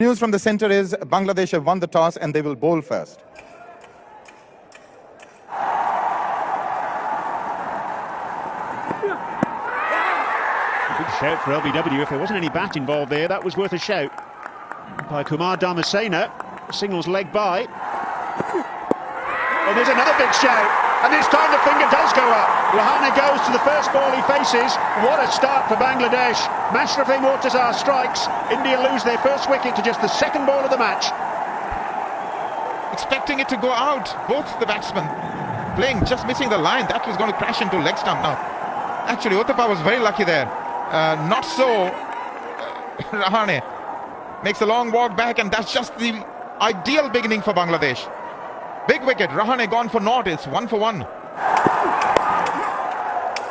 News from the center is Bangladesh have won the toss and they will bowl first. Big shout for LBW. If there wasn't any bat involved there, that was worth a shout. By Kumar Dharmasena, signals leg by. Oh, there's another big shout. And this time the finger does go up. Rahane goes to the first ball he faces. What a start for Bangladesh. Mashrafe Mortaza strikes. India lose their first wicket to just the second ball of the match. Expecting it to go out, both the batsmen playing, just missing the line. That was going to crash into leg stump now. Actually, Uthappa was very lucky there. Not so Rahane. Makes a long walk back, and that's just the ideal beginning for Bangladesh. Big wicket, Rahane gone for naught. It's 1 for 1.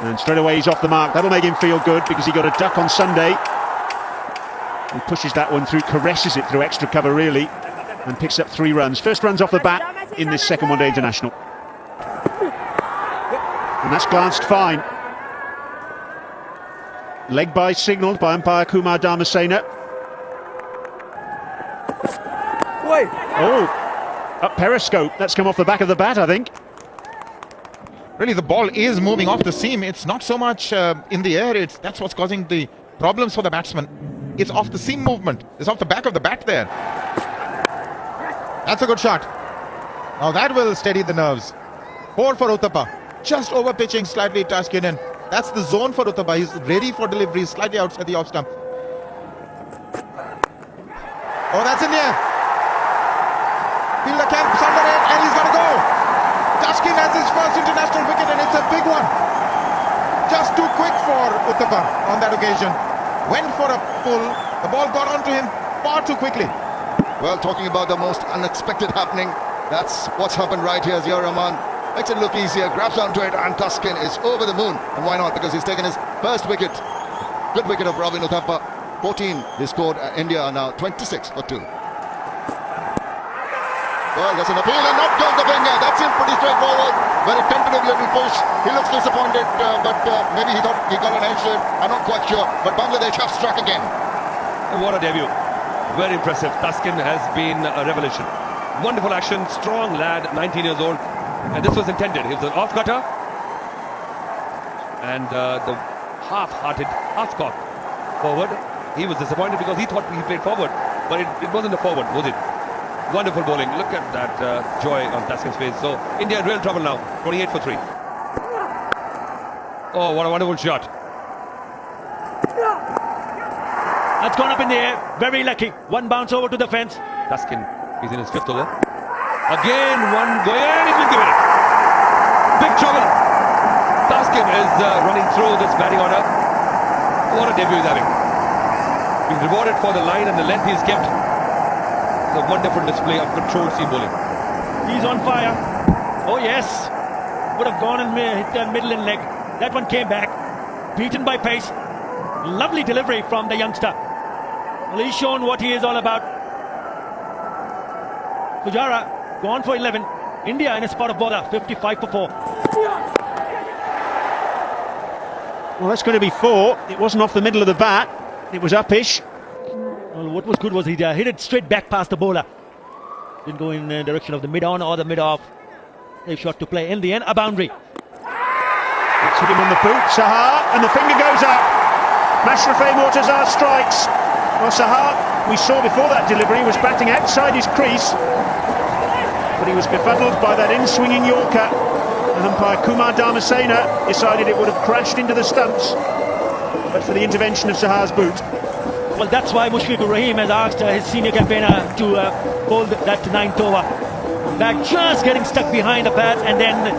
And straight away he's off the mark. That'll make him feel good because he got a duck on Sunday. He pushes that one through, caresses it through extra cover really, and picks up 3 runs. First runs off the bat in this second one-day international. And that's glanced fine. Leg by signalled by umpire Kumar Dharmasena. Wait. Oh, up periscope. That's come off the back of the bat, I think. Really, the ball is moving off the seam. It's not so much in the air. That's what's causing the problems for the batsman. It's off the seam movement. It's off the back of the bat there. That's a good shot. Now that will steady the nerves. 4 for Uthappa. Just over pitching slightly Taskinen. That's the zone for Uthappa. He's ready for delivery, slightly outside the off stump. Oh, that's in the air. Fielder camps under it, and he's going to go. Taskin has his first international wicket, and it's a big one. Just too quick for Uthappa on that occasion. Went for a pull. The ball got onto him far too quickly. Well, talking about the most unexpected happening, that's what's happened right here. Ziaur Rahman makes it look easier, grabs onto it, and Taskin is over the moon. And why not? Because he's taken his first wicket. Good wicket of Ravin Uthappa. 14 he scored. India are now 26 for 2. Well, there's an appeal and not goes the finger. That seems pretty straightforward. Very tentative little push. He looks disappointed, but maybe he thought he got an edge to it. I'm not quite sure. But Bangladesh have struck again. What a debut. Very impressive. Taskin has been a revelation. Wonderful action. Strong lad, 19 years old. And this was intended. He was an off-cutter. And the half-hearted half-cock forward. He was disappointed because he thought he played forward. But it wasn't a forward, was it? Wonderful bowling. Look at that joy on Taskin's face. So India in real trouble now. 28 for 3. Oh, what a wonderful shot. That's gone up in the air. Very lucky. One bounce over to the fence. Taskin is in his 5th over. Again, one going, and he's been given it. Big trouble. Taskin is running through this batting order. What a debut he's having. He's rewarded for the line and the length he's kept. A wonderful display of controlled seam bowling. He's on fire. Oh yes. Would have gone and hit the middle and leg. That one came back. Beaten by pace. Lovely delivery from the youngster. Well, he's shown what he is all about. Pujara gone for 11. India in a spot of bother. 55 for 4. Well, that's going to be 4. It wasn't off the middle of the bat. It was upish. Well, what was good was he hit it straight back past the bowler. Didn't go in the direction of the mid-on or the mid-off. Safe shot to play. In the end, a boundary. It's hit him on the boot, Sahar, and the finger goes up. Mashrafe Mortaza strikes. Well, Sahar, we saw before that delivery, was batting outside his crease. But he was befuddled by that in-swinging Yorker. And umpire Kumar Dharmasena decided it would have crashed into the stumps. But for the intervention of Sahar's boot. Well, that's why Mushfiqur Rahim has asked his senior campaigner to hold that 9th over. Back just getting stuck behind the pad and then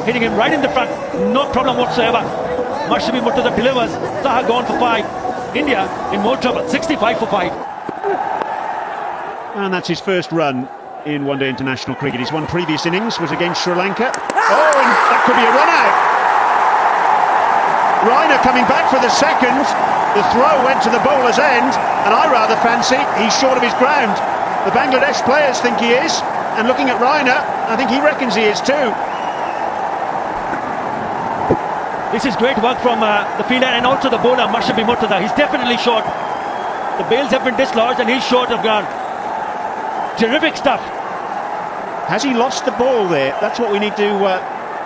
hitting him right in the front. No problem whatsoever. Mashrafe Mortaza delivers. Sahar gone for 5. India in more trouble. 65 for 5. And that's his first run in one-day international cricket. His one previous innings was against Sri Lanka. Oh, and that could be a run out. Raina coming back for the second. The throw went to the bowler's end, and I rather fancy he's short of his ground. The Bangladesh players think he is, and looking at Raina, I think he reckons he is too. This is great work from the fielder and also the bowler, Mashrafe Mortaza. He's definitely short. The bails have been dislodged and he's short of ground. Terrific stuff. Has he lost the ball there? That's what we need to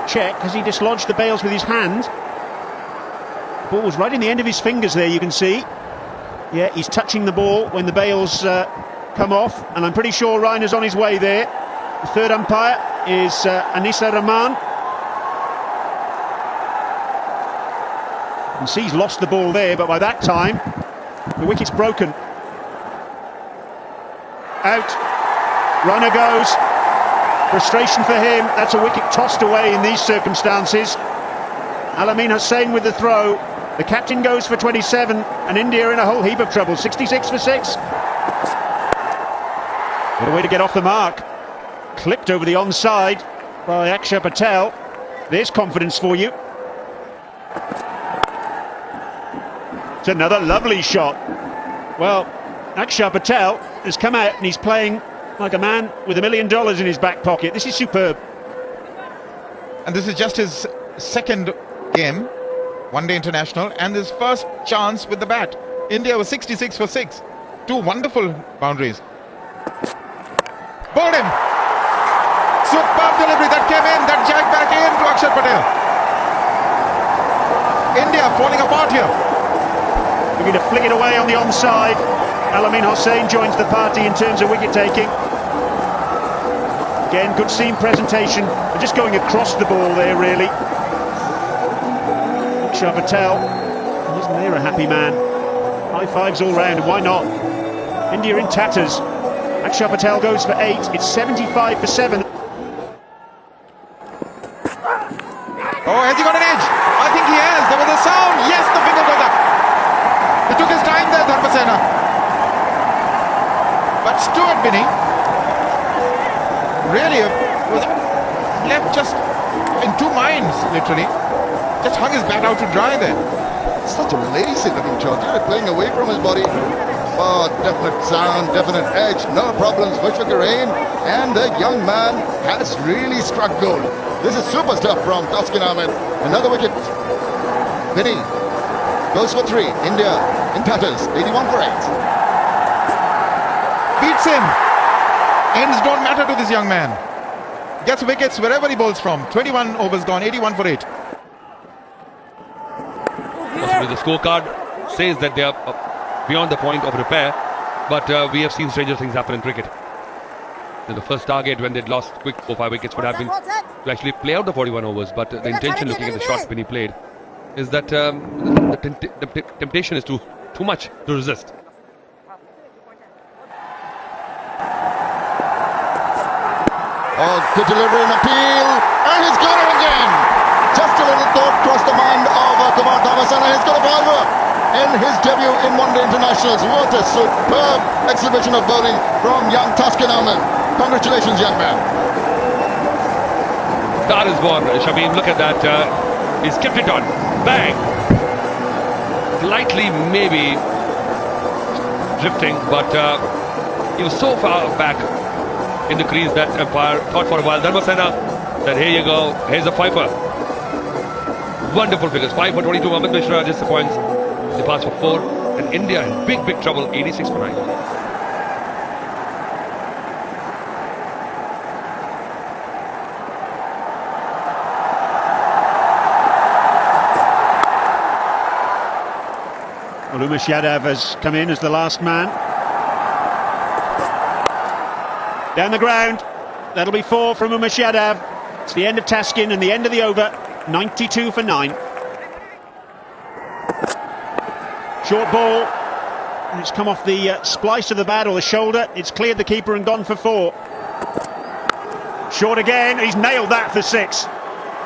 check. Has he dislodged the bails with his hand? The ball was right in the end of his fingers there, you can see. Yeah, he's touching the ball when the bails come off, and I'm pretty sure Rainer's on his way there. The third umpire is Anissa Rahman. You can see he's lost the ball there, but by that time, the wicket's broken. Out. Runner goes. Frustration for him. That's a wicket tossed away in these circumstances. Alamin Hussain with the throw. The captain goes for 27, and India in a whole heap of trouble. 66 for 6. What a way to get off the mark. Clipped over the onside by Akshar Patel. There's confidence for you. It's another lovely shot. Well, Akshar Patel has come out and he's playing like a man with $1 million in his back pocket. This is superb. And this is just his second game, one-day international, and his first chance with the bat. India was 66 for 6. 2 wonderful boundaries. Bowled him. Superb delivery that came in, that jagged back in to Akshar Patel. India falling apart here. Looking to flick it away on the onside. Alamin Hussain joins the party in terms of wicket taking. Again, good seam presentation. They're just going across the ball there, really. Akshar Patel, isn't there a happy man? High fives all round, and why not? India in tatters. Akshar Patel goes for 8. It's 75 for 7. Oh, has he got an edge? I think he has. There was a sound. Yes, the finger goes up. He took his time there, Dharmasena. But Stuart Binny really was left just in 2 minds, literally. Just hung his bat out to dry there. Such a lazy looking shot. You're playing away from his body. Oh, definite sound, definite edge, no problems. Mushfiqur Rahim, and the young man has really struck gold. This is super stuff from Taskin Ahmed. Another wicket. Binny goes for 3. India in tatters. 81 for 8. Beats him. Ends don't matter to this young man. Gets wickets wherever he bowls from. 21 overs gone, 81 for 8. Possibly the scorecard says that they are beyond the point of repair, but we have seen stranger things happen in cricket. The first target when they'd lost quick 4-5 wickets would have been to actually play out the 41 overs, but the intention, looking at the shots when he played, is that the temptation is too much to resist. Oh, good delivery and appeal, and he's got it again. Just a little thought crossed the mind of Kumar Dharmasena. He's got a 5-er in his debut in one-day internationals. What a superb exhibition of bowling from young Taskin Ahmed. Congratulations, young man. Star is born. Shamim, look at that. He's kept it on. Bang! Slightly maybe drifting, but he was so far back in the crease that umpire thought for a while. Dharmasena said, here you go, here's a 5-er. Wonderful figures. 5 for 22. Amit Mishra disappoints. They pass for 4. And India in big trouble. 86 for 9. Well, Umesh Yadav has come in as the last man. Down the ground. That'll be 4 from Umesh Yadav. It's the end of Taskin and the end of the over. 92 for 9. Short ball. And it's come off the splice of the bat or the shoulder. It's cleared the keeper and gone for 4. Short again. He's nailed that for 6.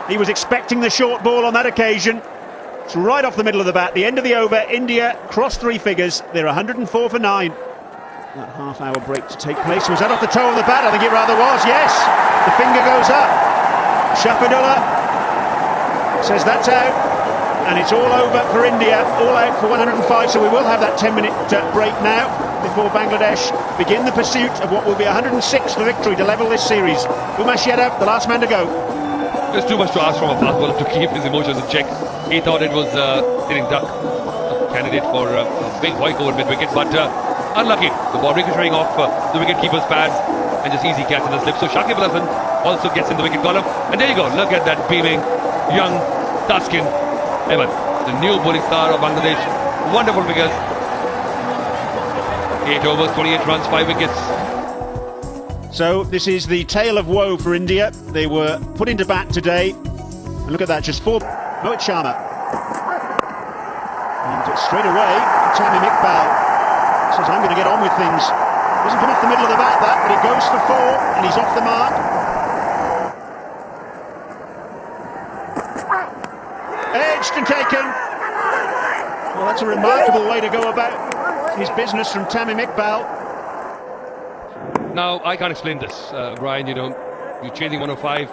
He was expecting the short ball on that occasion. It's right off the middle of the bat. The end of the over. India cross 3 figures. They're 104 for 9. That half-hour break to take place. Was that off the toe of the bat? I think it rather was. Yes. The finger goes up. Shafidullah says that's out, and it's all over for India, all out for 105, so we will have that 10-minute break now before Bangladesh begin the pursuit of what will be 106 for victory to level this series. Umesh Yadav, the last man to go. There's too much to ask from a fast bowler to keep his emotions in check. He thought it was sitting duck. candidate for a big hoik over mid-wicket, but unlucky. The ball ricocheting off the wicket-keeper's pads and just easy catch in the slip. So Shakib Al Hasan also gets in the wicket column. And there you go. Look at that beaming young Taskin Ahmed, the new bowling star of Bangladesh. Wonderful figures. 8 overs, 28 runs, 5 wickets. So this is the tale of woe for India. They were put into bat today. And look at that, just 4. Rohit Sharma. And straight away, Tamim Iqbal says, I'm going to get on with things. Doesn't come off the middle of the bat, that, but it goes for 4, and he's off the mark. Edged and taken. Well, that's a remarkable way to go about his business from Tamim Iqbal. Now, I can't explain this, Brian. You're chasing 105.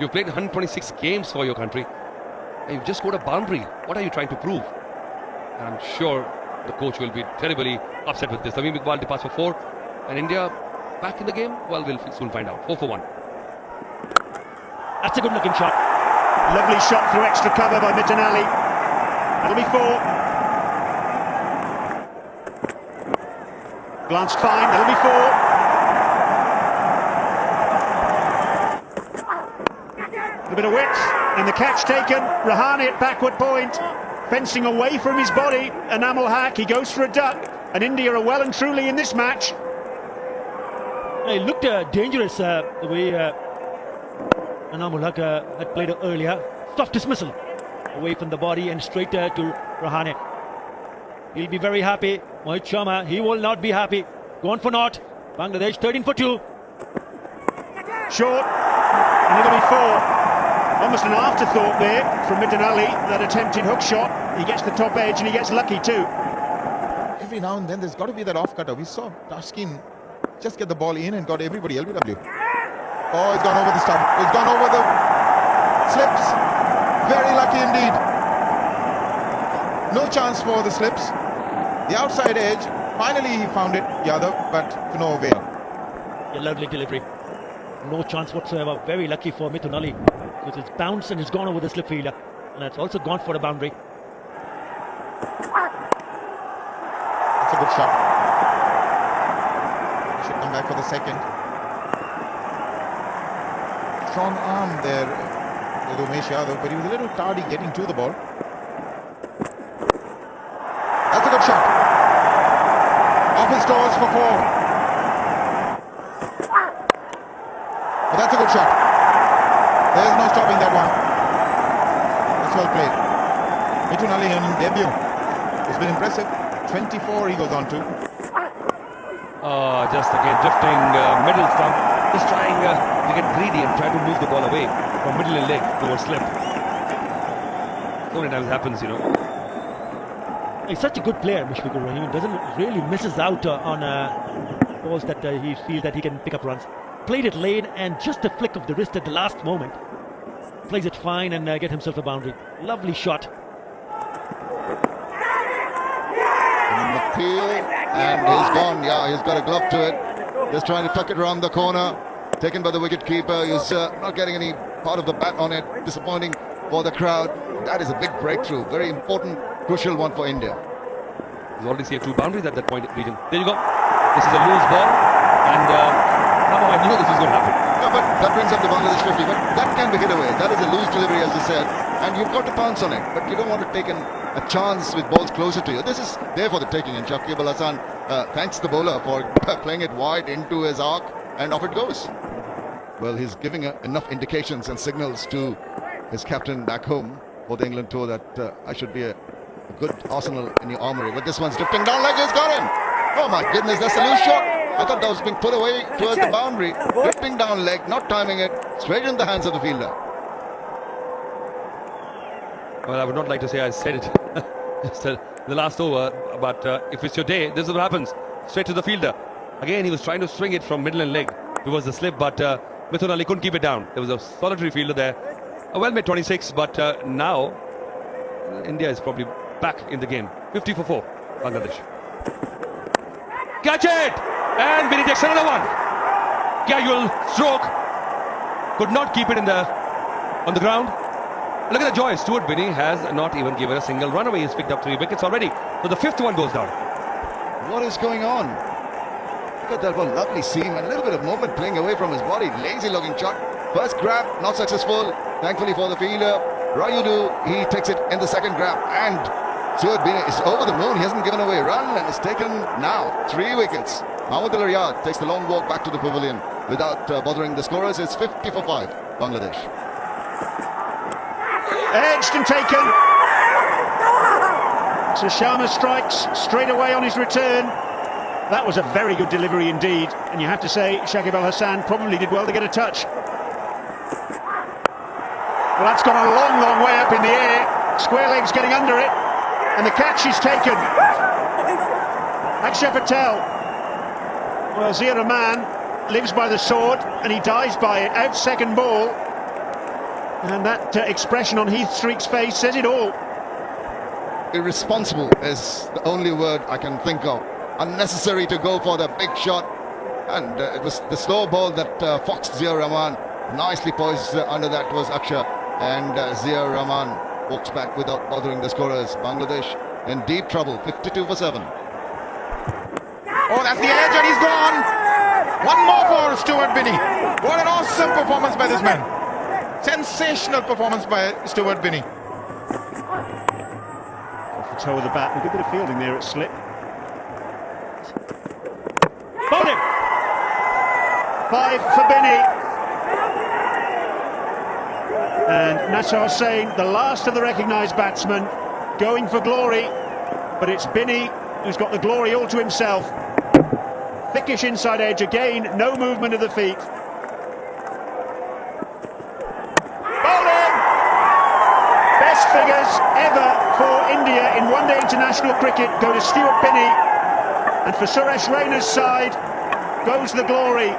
You've played 126 games for your country. And you've just scored a boundary. What are you trying to prove? And I'm sure the coach will be terribly upset with this. Tamim Iqbal departs for 4. And India back in the game? Well, we'll soon find out. 4 for 1. That's a good looking shot. Lovely shot through extra cover by Mithun Ali. That'll be 4. Glanced fine, that'll be 4. A bit of width, and the catch taken. Rahane at backward point, fencing away from his body. Anamul Haq, he goes for a duck, and India are well and truly in this match. It looked dangerous the way Anamul Haq had played earlier. Soft dismissal away from the body and straight to Rahane. He'll be very happy. Mohit Sharma, he will not be happy. Gone for naught. Bangladesh 13 for 2. Short, and it'll be 4. Almost an afterthought there from Mithun Ali, that attempted hook shot. He gets the top edge and he gets lucky too. Every now and then there's got to be that off cutter. We saw Taskin just get the ball in and got everybody LBW. Oh, it's gone over the stump. It's gone over the slips. Very lucky indeed. No chance for the slips. The outside edge. Finally he found it, Yadav, but to no avail. A lovely delivery. No chance whatsoever. Very lucky for Mithun Ali. Because it's bounced and it's gone over the slip fielder. And it's also gone for a boundary. That's a good shot. He should come back for the second. Strong arm there with Umesh Yadav, but he was a little tardy getting to the ball. That's a good shot. Off his toes for 4. But that's a good shot. There's no stopping that one. That's well played. Mithun Ali in debut. It's been impressive. 24 he goes on to. Just again drifting middle stump. Just trying to get greedy and try to move the ball away from middle and leg towards slip. So many times happens, He's such a good player, Mushfiqur Rahim. Doesn't really misses out on balls that he feels that he can pick up runs. Played it late and just a flick of the wrist at the last moment. Plays it fine and get himself a boundary. Lovely shot. Appeal, and he's gone. Yeah, he's got a glove to it. Just trying to tuck it around the corner. Taken by the wicket keeper. He's not getting any part of the bat on it. Disappointing for the crowd. That is a big breakthrough. Very important, crucial one for India. He's already saved 2 boundaries at that point, region. There you go. This is a loose ball, and somehow I knew this was going to happen. Yeah, but that brings up the Bangladesh 50. But that can be hit away. That is a loose delivery, as you said, and you've got to pounce on it. But you don't want to take a chance with balls closer to you. This is there for the taking, and Shakib Al Hasan thanks the bowler for playing it wide into his arc, and off it goes. Well, he's giving enough indications and signals to his captain back home for the England tour that I should be a good arsenal in your armoury. But this one's drifting down leg, he's got him. Oh my goodness, that's a loose shot. I thought that was being put away towards the boundary. Drifting down leg, not timing it, straight in the hands of the fielder. Well, I would not like to say I said it just the last over, but if it's your day, this is what happens. Straight to the fielder. Again, he was trying to swing it from middle and leg towards the slip, but Mithun Ali couldn't keep it down. There was a solitary fielder there. A well-made 26, but now India is probably back in the game. 50 for 4, Bangladesh. Catch it! And Binny takes another one. Casual stroke. Could not keep it on the ground. Look at the joy. Stuart Binny has not even given a single run away. He's picked up 3 wickets already. So the fifth one goes down. What is going on? Look at that one, lovely seam, a little bit of movement playing away from his body. Lazy looking shot. First grab, not successful. Thankfully for the fielder, Rayudu, he takes it in the second grab. And Stuart Binay is over the moon. He hasn't given away a run and is taken now 3 wickets. Mahmood Al-Riyad takes the long walk back to the pavilion without bothering the scorers. It's 50 for 5, Bangladesh. Edged and taken. So Sharma strikes straight away on his return. That was a very good delivery indeed. And you have to say, Shakib Al Hasan probably did well to get a touch. Well, that's gone a long, long way up in the air. Square legs getting under it. And the catch is taken. Akshay Patel. Well, Zia Rahman lives by the sword and he dies by it. Out second ball. And that expression on Heath Streak's face says it all. Irresponsible is the only word I can think of. Unnecessary to go for the big shot. And it was the slow ball that foxed Zia Rahman. Nicely poised under that was Akshay. And Zia Rahman walks back without bothering the scorers. Bangladesh in deep trouble, 52 for 7. Oh, that's the edge and he's gone. One more for Stuart Binay. What an awesome performance by this man. Sensational performance by Stuart Binay. Off the toe of the bat, a good bit of fielding there at slip. Bowled him. 5 for Binay. And Nasser Hussain, the last of the recognised batsmen, going for glory. But it's Binay who's got the glory all to himself. Thickish inside edge again, no movement of the feet. Bowling! Best figures ever for India in one-day international cricket go to Stuart Binay. And for Suresh Raina's side goes the glory.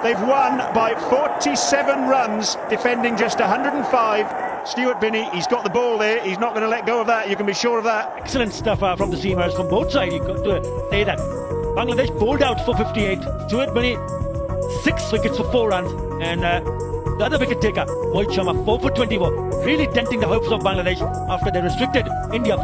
They've won by 47 runs, defending just 105. Stuart Binay, he's got the ball there. He's not going to let go of that. You can be sure of that. Excellent stuff from the seamers from both sides. You got to say that. Bangladesh bowled out for 58. Stuart Binay, 6 wickets for 4 runs. And the other wicket taker, Mohit Sharma, 4 for 24. Really denting the hopes of Bangladesh after they restricted India for